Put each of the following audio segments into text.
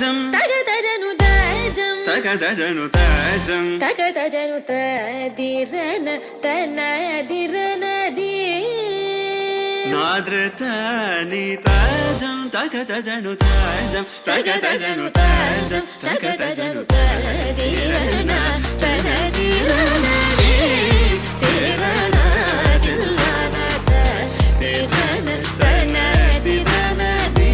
ತಗದಜನು ತಾಜಂ ತಗದಜನು ತದಿರನ ತನದಿರನದಿ ನಾದ್ರತ ನೀ ತಾಜಂ ತಗದಜನು ತಾಜಂ ತಗದಜನು ತಾಜಂ ತಗದಜನು ತದಿರನ ತನದಿರನದಿ ತಿರನ ದಿಲ್ಲನ ತದಿರನ ತನದಿರನದಿ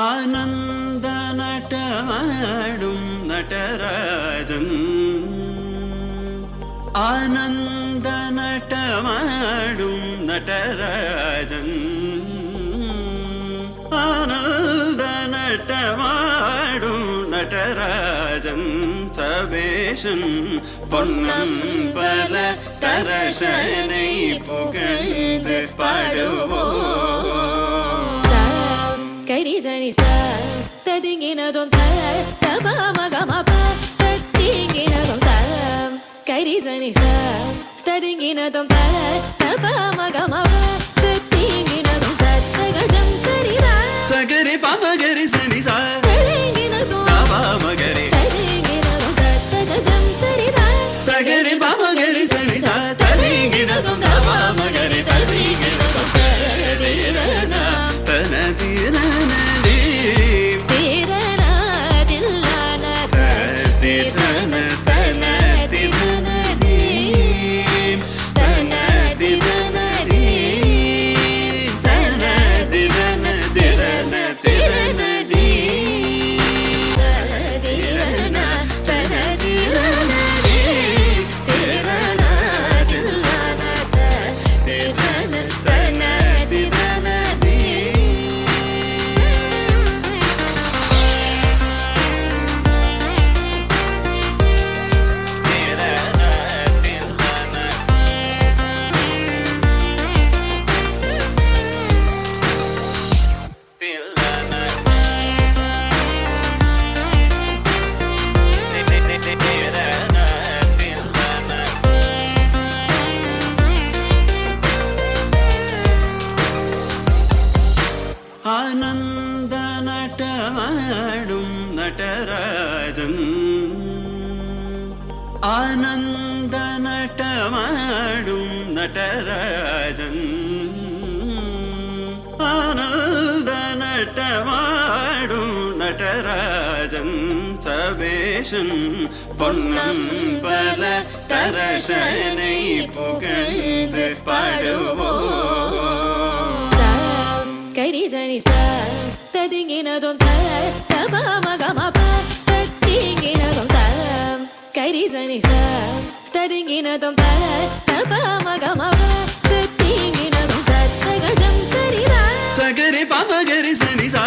ಆನಂದ ನಟ ಮಾಡುಂ ನಟರಾಜನ್ ಆನಂದ ನಟ ಮಾಡುಂ ನಟರಾಜನ್ ಆನಂದ ನಟ ಮಾಡುಂ ನಟರಾಜನ್ சபேஷன் பொன்னம்பல தரசனை புகழ்ந்து பாடுவோம் கரிசனி சா ததிங்கினதும் தபமகமப தத்திங்கினதும் தம் கரிசனி சா ததிங்கினதும் தபமகமப தத்திங்கினதும் தத்தகஜம் கரிதா சகரி பமகரி சனி சா ததிங்கினதும் தபமகரி ததிங்கினதும் தத்தகஜம் கரிதா சகரி பமகரி சனி சா ததிங்கினதும் தபமகரி ததிங்கினதும் ததிரனா தனதிரனதி திரனா தில்லன ததிரன தனதிரனதி தனதிரனதி தனதிரனதிரன திரனதி தனதிரன தனதிரனதி திரனா தில்லன ததிரன தனதிரனதி ಆನಂದ ನಟ ಮಾಡುಂ ನಟರಾಜನ್ ಆನಂದ ನಟ ಮಾಡುಂ ನಟರಾಜನ್ ಆನಂದ ನಟ ಮಾಡುಂ ನಟರಾಜನ್ சபேஷன் பொன்னம்பல தரசனை புகழ்ந்து பாடுவோம் கரிசனி சா ததிங்கினதும் தபமகமப தத்திங்கினதும் தம் கரிசனி சா ததிங்கினதும் தபமகமப தத்திங்கினதும் தத்தகஜம் கரிதா சகரி பமகரி சனி சா